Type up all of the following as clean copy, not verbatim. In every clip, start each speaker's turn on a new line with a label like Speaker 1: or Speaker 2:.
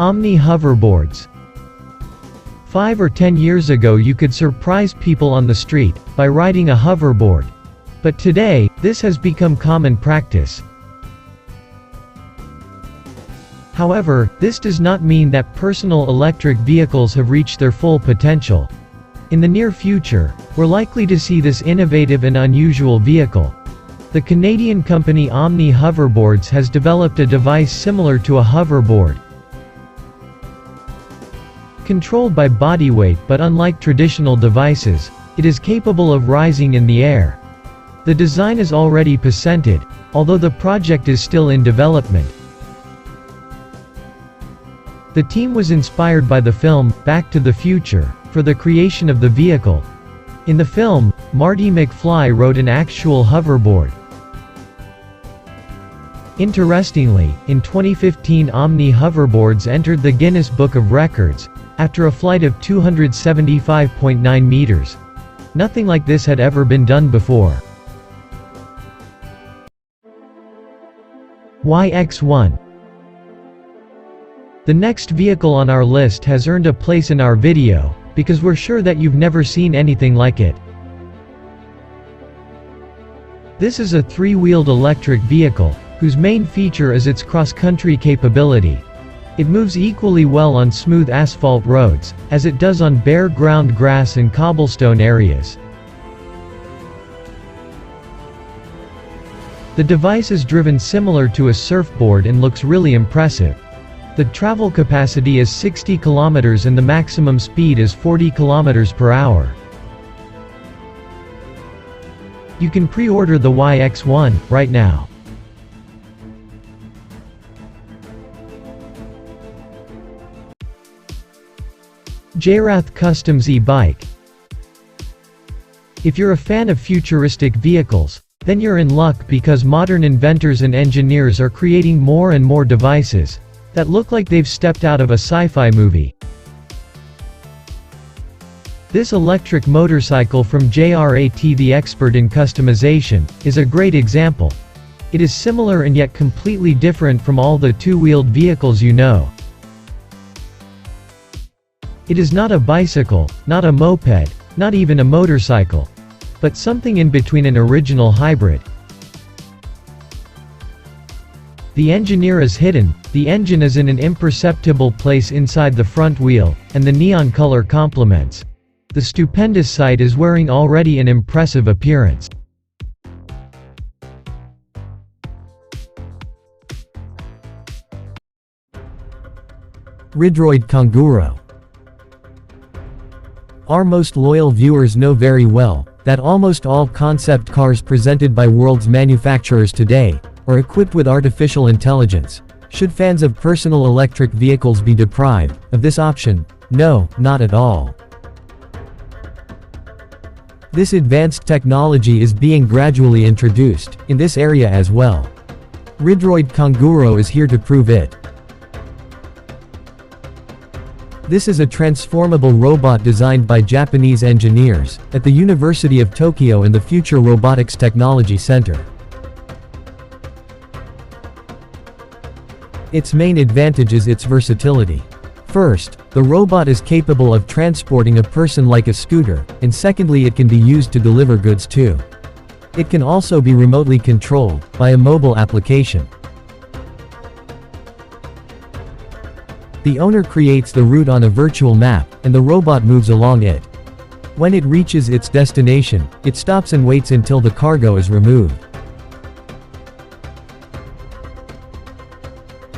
Speaker 1: Omni Hoverboards. 5 or 10 years ago you could surprise people on the street by riding a hoverboard. But today, this has become common practice. However, this does not mean that personal electric vehicles have reached their full potential. In the near future, we're likely to see this innovative and unusual vehicle. The Canadian company Omni Hoverboards has developed a device similar to a hoverboard, controlled by body weight, but unlike traditional devices, it is capable of rising in the air. The design is already patented, although the project is still in development. The team was inspired by the film Back to the Future for the creation of the vehicle. In the film, Marty McFly rode an actual hoverboard. Interestingly, in 2015 Omni Hoverboards entered the Guinness Book of Records, after a flight of 275.9 meters. Nothing like this had ever been done before. YX1. The next vehicle on our list has earned a place in our video, because we're sure that you've never seen anything like it. This is a 3-wheeled electric vehicle, whose main feature is its cross-country capability. It moves equally well on smooth asphalt roads, as it does on bare ground grass and cobblestone areas. The device is driven similar to a surfboard and looks really impressive. The travel capacity is 60 kilometers and the maximum speed is 40 kilometers per hour. You can pre-order the YX1 right now. Jrat Customs eBike. If you're a fan of futuristic vehicles, then you're in luck, because modern inventors and engineers are creating more and more devices that look like they've stepped out of a sci-fi movie. This electric motorcycle from Jrat, the expert in customization, is a great example. It is similar and yet completely different from all the two-wheeled vehicles you know. It is not a bicycle, not a moped, not even a motorcycle, but something in between an original hybrid. The engineer is hidden, the engine is in an imperceptible place inside the front wheel, and the neon color complements. The stupendous sight is wearing already an impressive appearance. RidRoid CanguRo. Our most loyal viewers know very well that almost all concept cars presented by world's manufacturers today are equipped with artificial intelligence. Should fans of personal electric vehicles be deprived of this option? No, not at all. This advanced technology is being gradually introduced in this area as well. RidRoid CanguRo is here to prove it. This is a transformable robot designed by Japanese engineers at the University of Tokyo and the Future Robotics Technology Center. Its main advantage is its versatility. First, the robot is capable of transporting a person like a scooter, and secondly, it can be used to deliver goods too. It can also be remotely controlled by a mobile application. The owner creates the route on a virtual map, and the robot moves along it. When it reaches its destination, it stops and waits until the cargo is removed.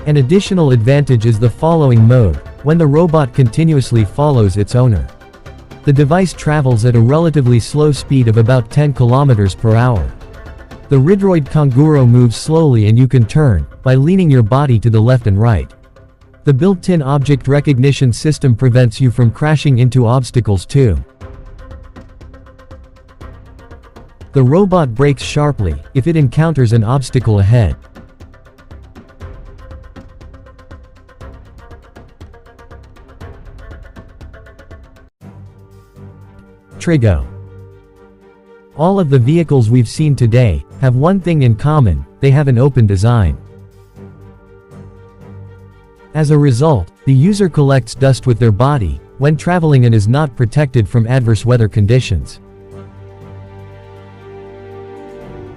Speaker 1: An additional advantage is the following mode, when the robot continuously follows its owner. The device travels at a relatively slow speed of about 10 kilometers per hour. The RidRoid CanguRo moves slowly and you can turn by leaning your body to the left and right. The built-in object recognition system prevents you from crashing into obstacles too. The robot brakes sharply if it encounters an obstacle ahead. Triggo. All of the vehicles we've seen today have one thing in common: they have an open design. As a result, the user collects dust with their body when traveling and is not protected from adverse weather conditions.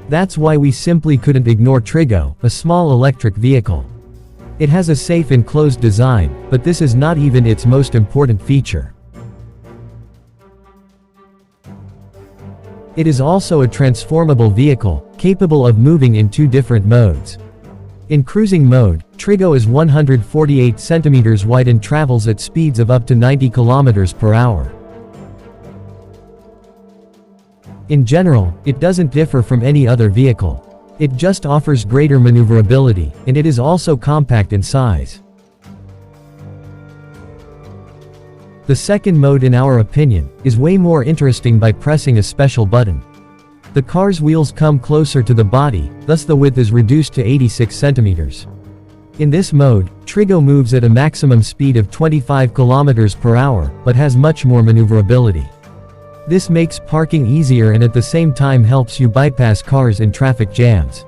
Speaker 1: That's why we simply couldn't ignore Triggo, a small electric vehicle. It has a safe and closed design, but this is not even its most important feature. It is also a transformable vehicle, capable of moving in 2 different modes. In cruising mode, Triggo is 148 centimeters wide and travels at speeds of up to 90 kilometers per hour. In general, it doesn't differ from any other vehicle. It just offers greater maneuverability, and it is also compact in size. The second mode, in our opinion, is way more interesting by pressing a special button. The car's wheels come closer to the body, thus the width is reduced to 86 centimeters. In this mode, Triggo moves at a maximum speed of 25 kilometers per hour, but has much more maneuverability. This makes parking easier and at the same time helps you bypass cars in traffic jams.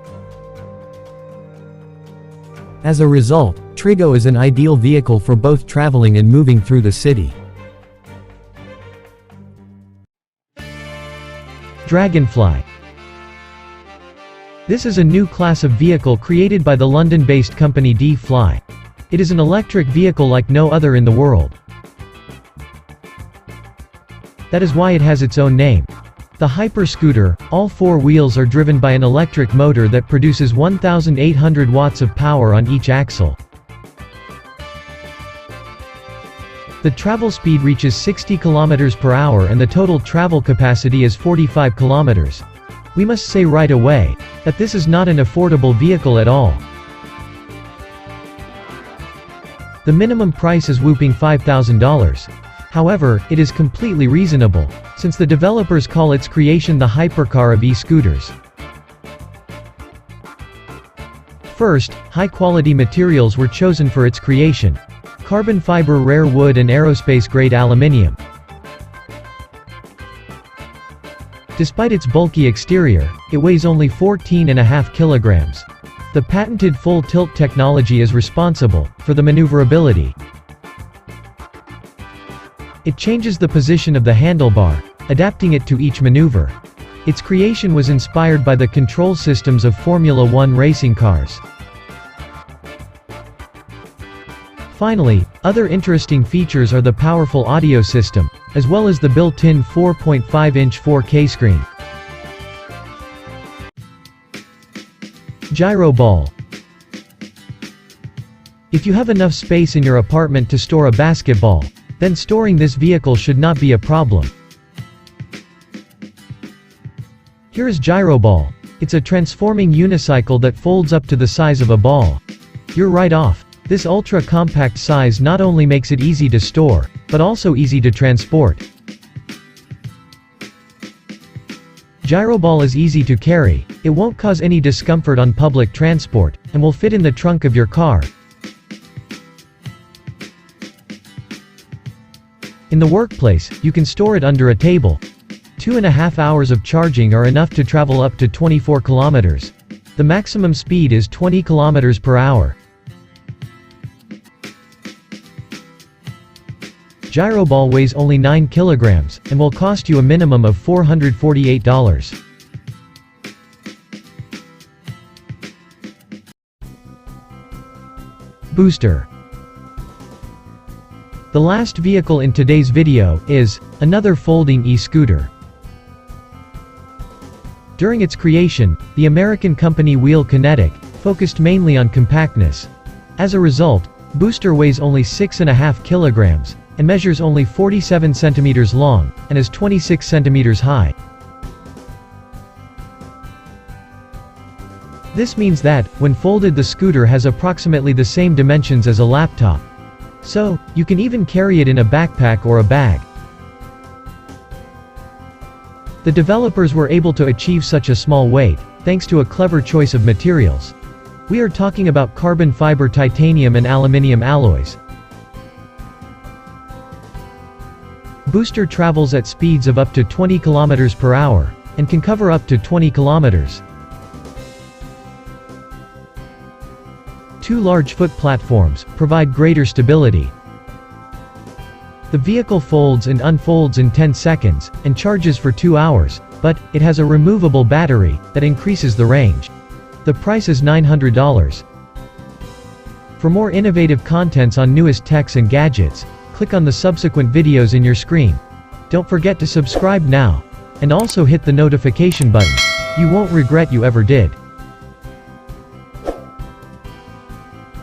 Speaker 1: As a result, Triggo is an ideal vehicle for both traveling and moving through the city. Dragonfly. This is a new class of vehicle created by the London-based company D-Fly. It is an electric vehicle like no other in the world. That is why it has its own name. The hyper-scooter, all 4 wheels are driven by an electric motor that produces 1,800 watts of power on each axle. The travel speed reaches 60 kilometers per hour and the total travel capacity is 45 kilometers. We must say right away that this is not an affordable vehicle at all. The minimum price is whopping $5,000. However, it is completely reasonable, since the developers call its creation the hypercar of e-scooters. First, high-quality materials were chosen for its creation: carbon fiber, rare wood and aerospace-grade aluminium. Despite its bulky exterior, it weighs only 14.5 kilograms. The patented full tilt technology is responsible for the maneuverability. It changes the position of the handlebar, adapting it to each maneuver. Its creation was inspired by the control systems of Formula 1 racing cars. Finally, other interesting features are the powerful audio system, as well as the built-in 4.5-inch 4K screen. Jyroball. If you have enough space in your apartment to store a basketball, then storing this vehicle should not be a problem. Here is Jyroball. It's a transforming unicycle that folds up to the size of a ball. You're right off. This ultra-compact size not only makes it easy to store, but also easy to transport. Jyroball is easy to carry, it won't cause any discomfort on public transport, and will fit in the trunk of your car. In the workplace, you can store it under a table. 2.5 hours of charging are enough to travel up to 24 kilometers. The maximum speed is 20 kilometers per hour. Jyroball weighs only 9 kilograms, and will cost you a minimum of $448. BooZter. The last vehicle in today's video is another folding e-scooter. During its creation, the American company Wheel Kinetic focused mainly on compactness. As a result, BooZter weighs only 6.5 kilograms and measures only 47 centimeters long and is 26 centimeters high. This means that, when folded, the scooter has approximately the same dimensions as a laptop. So, you can even carry it in a backpack or a bag. The developers were able to achieve such a small weight, thanks to a clever choice of materials. We are talking about carbon fiber, titanium and aluminium alloys. BooZter travels at speeds of up to 20 kilometers per hour, and can cover up to 20 kilometers. 2 large foot platforms provide greater stability. The vehicle folds and unfolds in 10 seconds, and charges for 2 hours, but it has a removable battery that increases the range. The price is $900. For more innovative contents on newest techs and gadgets, click on the subsequent videos in your screen. Don't forget to subscribe now, and also hit the notification button. You won't regret you ever did.